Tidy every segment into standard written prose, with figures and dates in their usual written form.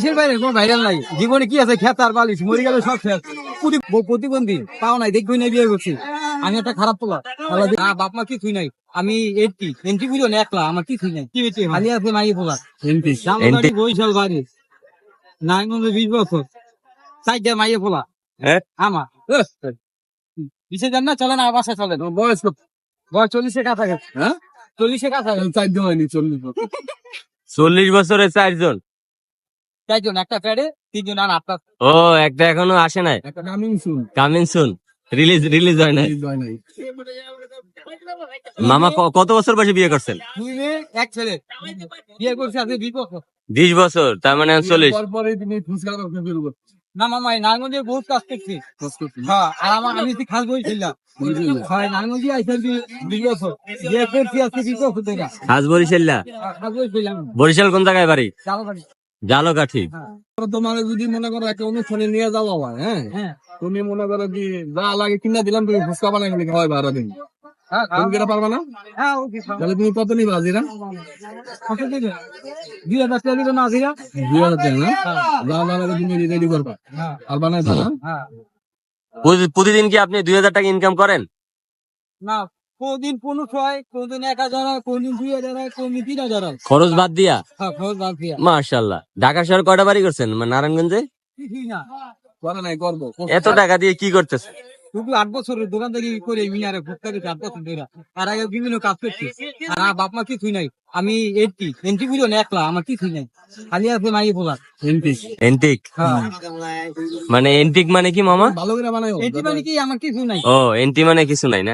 কিসের বাইরে কোনো ভাইরাল নাই, জীবনে কি আছে খেত আর বালিশ মরে গেল সব শেষ। প্রতিবন্ধী পাও নাই, দেখবই নাই, বিয়ে করছি আমি একটা খারাপ পোলা। বাপ মা কিছুই নাই, আমি এন্ট্রি বুঝো না, একলা আমার কিছুই নাই, খালি আছে মাই পোলা। বৈশাল বাড়ি নাই মনে 20 বছর, চারটা মাইয়ে পোলা আমার পিছিয়ে যান না, চলেন আমার বাসায় চলেন। বয়স 40-এর কাছাকাছি। হ্যাঁ 40-এর কাছাকাছি। 4 হয়নি, 40 বছরে 4 জন। একটা প্যাডে 3 জন আর আপনার। ও একটা এখনো আসে নাই, একটা কামিং সুন রিলিজ হয় নাই। মামা কত বছর বয়সে বিয়ে করছেন? 2 মেয়ে 1 ছেলে, বিয়ে করছে আজকে 20 বছর। 20 বছর, তার মানে 40। পরে তিনি ফুসকা করতে শুরু করছেন। না মামা নারায়ণগঞ্জে বহুত কাজ করছি। হ্যাঁ আর আমি খাস বই ছিলাম। হয় নারায়ণগঞ্জে আইসা 20 বছর বিয়ে করছি আজকে 20 বছর থেকে। খাস বরিশাল্লা? খাস বই ছিলাম। বরিশাল কোন জায়গায় বাড়ি? চালবাড়ি। জালকাঠি। তোমার যদি মনে করো একটা অনুষ্ঠানে নিয়ে যাওয়া হয়, হ্যাঁ তুমি মনে করো কি যা লাগে কিনা দিলাম, তুমি ফুচকা বানাই গেলে হয় 12 দিন, তুমি কেটা পারবা না? তাহলে তুমি কত নিবা হাজিরা? 2000 টাকা দিবে না হাজিরা? 2000 টাকা না, যা লাগে তুমি রেডি করবা আর বানাইবা না। প্রতিদিন কি আপনি 2000 টাকা ইনকাম করেন? না, কোনদিন 1500 হয়, কোনদিন 1000 হয়, কোনদিন 2000 হয়, কোনদিন 3000 হয়। খরচ বাদ দিয়া? হ্যাঁ খরচ বাদ দিয়া। মাশাআল্লাহ। ঢাকা শহরে কয়টা বাড়ি করছেন? নারায়ণগঞ্জে? কিছুই না করে নাই, করবো। এত টাকা দিয়ে কি করতেছে? শুধু 8 বছরের দোকানদারি করে মিনারে ভুক্তা দিতে 8 বছর ধরে, আর আগে বিভিন্ন কাজ করছি। আর আমার বাপ মা কিছুই নাই, আমি এন্ট্রি বুঝো না, একলা আমার কিছুই নাই, খালি আছে মাই পোলা। এন্টিক হ্যাঁ মানে এন্টিক মানে কি মামা? ভালো করে বানায়ো। এন্ট্রি মানে কি আমার কিছু নাই। ও এন্টি মানে কিছু নাই না,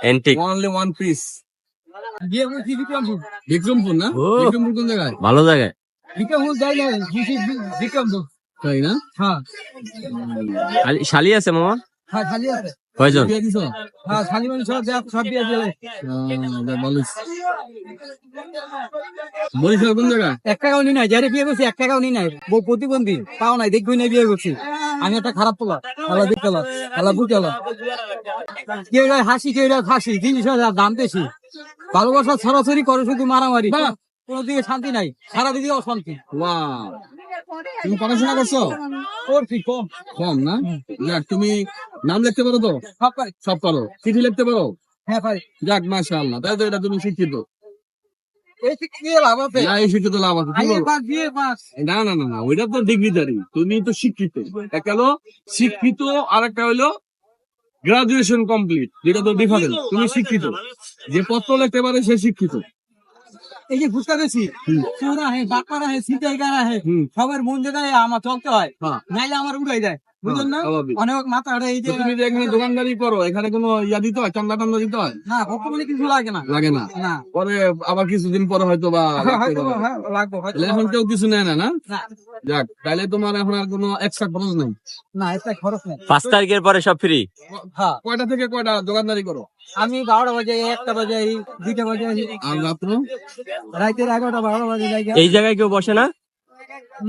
এন্টিক অনলি ওয়ান পিস। বিয়ে করছি বিক্রমপুর না? বিক্রমপুর কোন জায়গায়? ভালো জায়গায়। বিক্রমপুর যাই না, বিক্রমপুর তাই না? হ্যাঁ শালি আছে মামা? হ্যাঁ খালি আছে। কয়জন? হ্যাঁ খালি মানে সব বিয়ে দিলে। বরিশাল কোন জায়গায়? 1 টাকাও নি নাই, যারে বিয়ে করছি 1 টাকাও নি নাই, প্রতিবন্ধী পাও নাই, দেখবই নাই, বিয়ে করছি আমি একটা খারাপ পোলা। আল্লাহ দেখলা আল্লাহ বুঝলা, কেউ হাসি কেউ ফাঁসি, জিনিসের দাম বেশি। ভালোবাসা ছড়াছড়ি করে শুধু মারামারি, কোনো দিকে শান্তি নাই, সারা দিকে অশান্তি। তুমি পড়াশোনা করছো? করছি কম না। যাক তুমি নাম লিখতে পারো তো? সব পারো। চিঠি লিখতে পারো? হ্যাঁ পারি। যাক মাশাআল্লাহ, তাই তো এটা তুমি শিক্ষিত। এই শিক্ষিত লাভ আছে? না, এই শিক্ষিত লাভ আছে। না না না না, ওইটা তো ডিগ্রিধারী, তুমি তো শিক্ষিত। একটা হলো শিক্ষিত আর একটা হলো গ্রাজুয়েশন কমপ্লিট, যেটা তো ডিফারেন্স। তুমি শিক্ষিত, যে পত্র লিখতে পারে সে শিক্ষিত। এই যে ফুচকা বেশি চোরা হে, বাটপারা হে, সিটাইকারা হে, সবার মন জায়গায় আমার চলতে হয়, নাইলে আমার উড়াই যায়, বুঝলেন না? অনেক মাথা এই যে তুমি যে এখানে দোকানদারি করো, এখানে কোনো ইয়া দিতে হয়, চান্দা টান্দা দিতে হয় না? বর্তমানে কিছু লাগে না, না। পরে আবার কিছুদিন পরে হয়তো বা লাগবে, এখন কেউ কিছু নেয় না। না যাক, তাহলে তোমার এখন আর কোনো এক্সট্রা খরচ নেই। না এক্সট্রা খরচ নেই। 5 তারিখের পরে সব ফ্রি? হ্যাঁ। কয়টা থেকে কয়টা দোকানদারি করো? আমি 12টা বাজে, 1টা বাজে, 2টা বাজে। আর রাতের 11টা 12টা বাজে যাই। এই জায়গায় কেউ বসে না?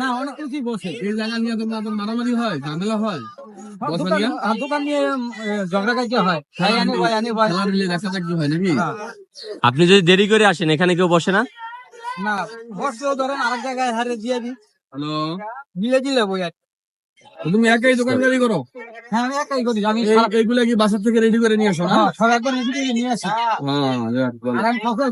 না, অনেক কিছুই বসে। এই জায়গা নিয়ে তোমার মারামারি হয়, ঝামেলা হয়, দোকান নিয়ে ঝগড়া কাজ হয়, হয় নাকি? আপনি যদি দেরি করে আসেন, এখানে কেউ বসে না? না বসলেও ধরেন আরেক জায়গায় হারে দিয়ে দিই। হ্যালো, মিলে দিলে বই। তুমি একাই দোকানদারি করো? হ্যাঁ আমি একাই করি। আমি এইগুলা কি বাসার থেকে রেডি করে নিয়ে আসো? না সব একবার রেডি করে নিয়ে আসি। আর আমি ফুচকা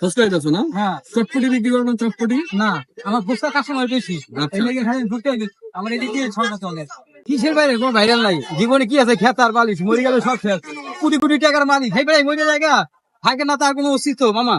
ফুচকাই দিচ্ছ না? হ্যাঁ। চটপটি বিক্রি করো না? চটপটি না, আমার ফুচকা কাস্টমার বেশি, এই লেগে খালি ফুচকাই দিচ্ছি। আমার এদিকে ছটা চলে। কিসের বাইরে কোনো ভাইরাল নাই, জীবনে কি আছে খেত আর বালিশ মরে গেল সব শেষ। কোটি কোটি টাকার মালিক সেই বেড়াই মরে জায়গা থাকে না, তার কোনো অস্তিত্ব মামা।